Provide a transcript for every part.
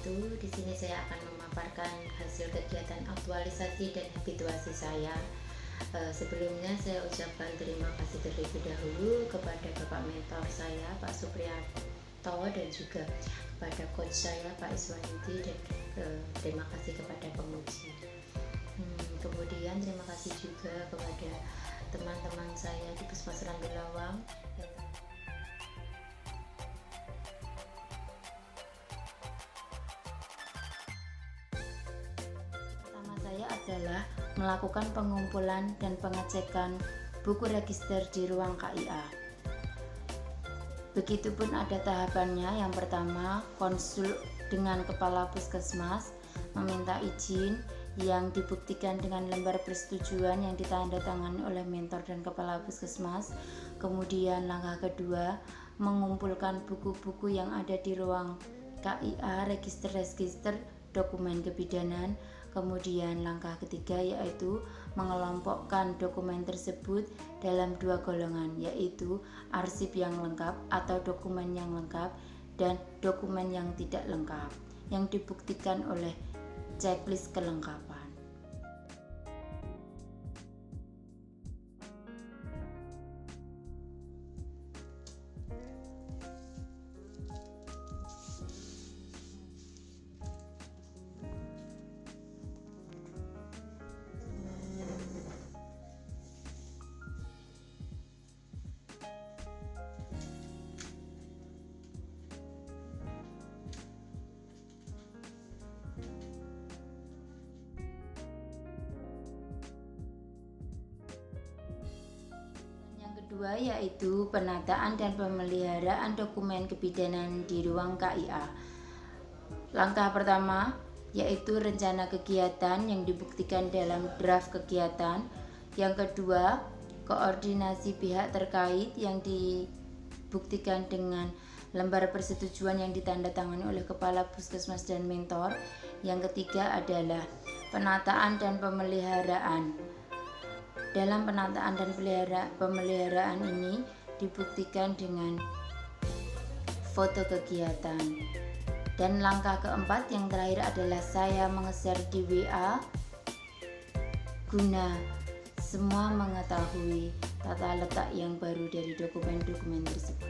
wabarakatuh. Di sini saya akan memaparkan hasil kegiatan aktualisasi dan habituasi saya. Sebelumnya saya ucapkan terima kasih terlebih dahulu kepada Bapak mentor saya, Pak Supriyato, dan juga kepada coach saya, Pak Iswanidi, dan terima kasih kepada penguji. Kemudian terima kasih juga kepada teman-teman saya di Puskesmas Rambilawang yang pertama saya adalah melakukan pengumpulan dan pengecekan buku register di ruang KIA. Begitupun ada tahapannya. Yang pertama, konsul dengan kepala puskesmas meminta izin yang dibuktikan dengan lembar persetujuan yang ditandatangani oleh mentor dan kepala puskesmas. Kemudian langkah kedua, mengumpulkan buku-buku yang ada di ruang KIA, register-register dokumen kebidanan. Kemudian langkah ketiga yaitu mengelompokkan dokumen tersebut dalam dua golongan, yaitu arsip yang lengkap atau dokumen yang lengkap dan dokumen yang tidak lengkap, yang dibuktikan oleh checklist kelengkapan. Kedua yaitu penataan dan pemeliharaan dokumen kebidanan di ruang KIA. Langkah pertama yaitu rencana kegiatan yang dibuktikan dalam draft kegiatan. Yang kedua, koordinasi pihak terkait yang dibuktikan dengan lembar persetujuan yang ditandatangani oleh kepala puskesmas dan mentor. Yang ketiga adalah penataan dan pemeliharaan. Dalam penataan dan pemeliharaan ini dibuktikan dengan foto kegiatan. Dan langkah keempat yang terakhir adalah saya menge-share di WA guna semua mengetahui tata letak yang baru dari dokumen-dokumen tersebut.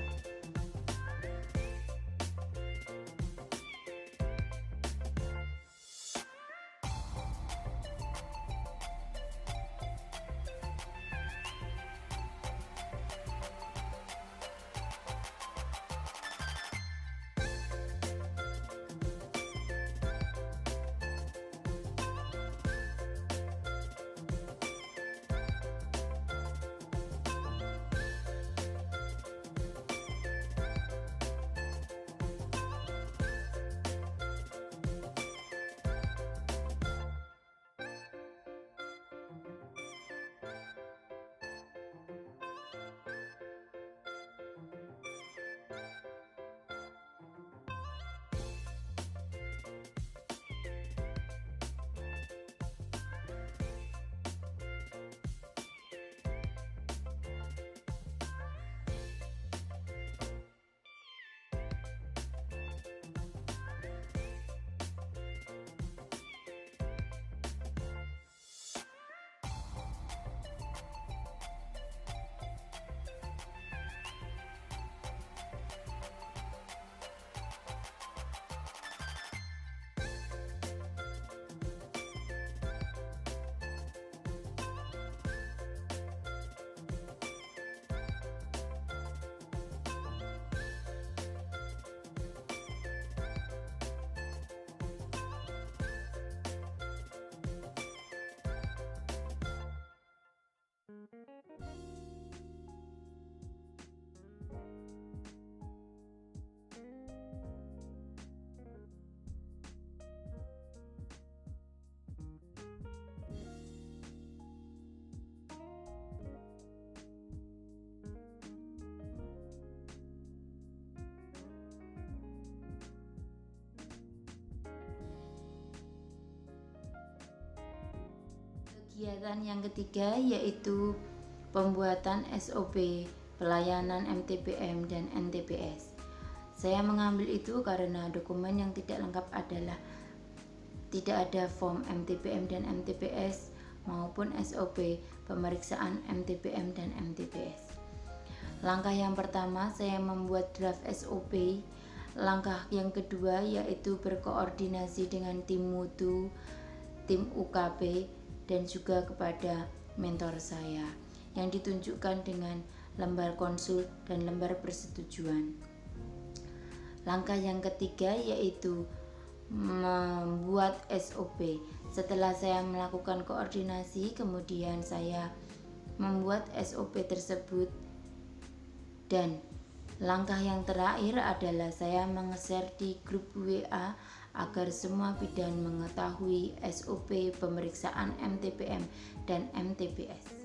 Kegiatan yang ketiga yaitu pembuatan SOP pelayanan MTBM dan NTPS. Saya mengambil itu karena dokumen yang tidak lengkap adalah tidak ada form MTPM dan MTPS maupun SOP pemeriksaan MTPM dan MTPS. Langkah yang pertama, saya membuat draft SOP. Langkah yang kedua yaitu berkoordinasi dengan tim mutu, tim UKP, dan juga kepada mentor saya yang ditunjukkan dengan lembar konsul dan lembar persetujuan. Langkah yang ketiga yaitu membuat SOP. Setelah saya melakukan koordinasi, kemudian saya membuat SOP tersebut, dan langkah yang terakhir adalah saya menge-share di grup WA agar semua bidan mengetahui SOP pemeriksaan MTPM dan MTPS.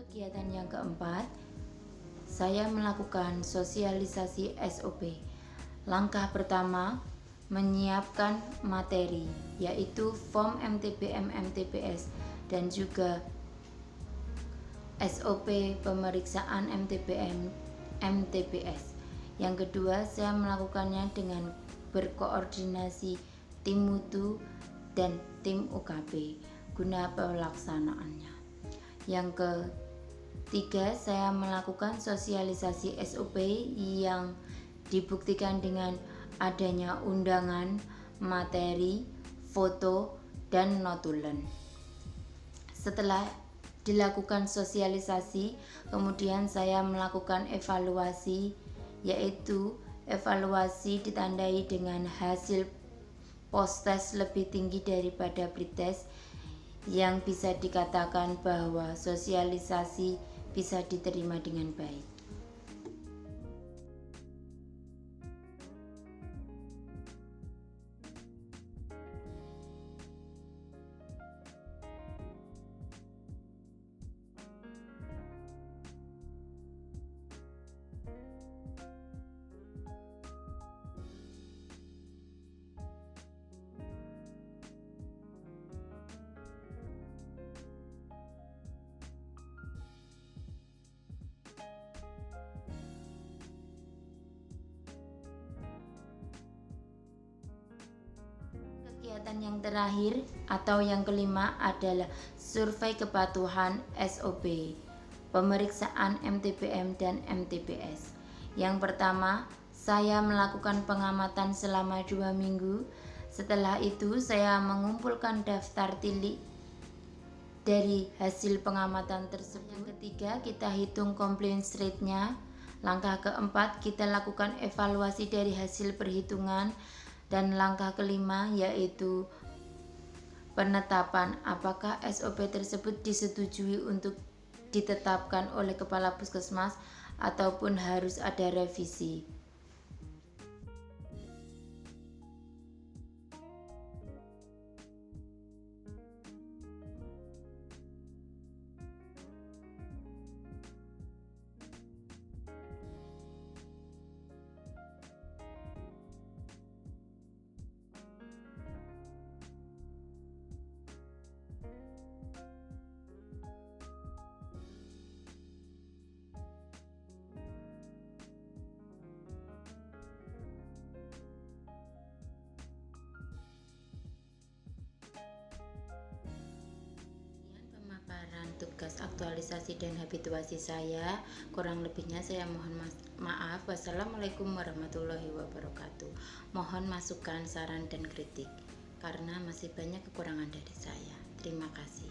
Kegiatan yang keempat, saya melakukan sosialisasi SOP. Langkah pertama, menyiapkan materi, yaitu form MTPM MTPS dan juga SOP pemeriksaan MTPM MTPS. Yang kedua, saya melakukannya dengan berkoordinasi tim mutu dan tim UKP guna pelaksanaannya. Yang ketiga, saya melakukan sosialisasi SOP yang dibuktikan dengan adanya undangan, materi, foto, dan notulen. Setelah dilakukan sosialisasi, kemudian saya melakukan evaluasi, yaitu evaluasi ditandai dengan hasil post-test lebih tinggi daripada pretest, yang bisa dikatakan bahwa sosialisasi bisa diterima dengan baik. Kegiatan yang terakhir atau yang kelima adalah survei kepatuhan SOP pemeriksaan MTPM dan MTPS. Yang pertama, saya melakukan pengamatan selama 2 minggu. Setelah itu saya mengumpulkan daftar tilik dari hasil pengamatan tersebut. Yang ketiga, kita hitung compliance rate-nya. Langkah keempat, kita lakukan evaluasi dari hasil perhitungan. Dan langkah kelima yaitu penetapan apakah SOP tersebut disetujui untuk ditetapkan oleh kepala puskesmas ataupun harus ada revisi. Tugas aktualisasi dan habituasi saya, kurang lebihnya saya mohon maaf. Wassalamualaikum warahmatullahi wabarakatuh. Mohon masukan, saran, dan kritik karena masih banyak kekurangan dari saya. Terima kasih.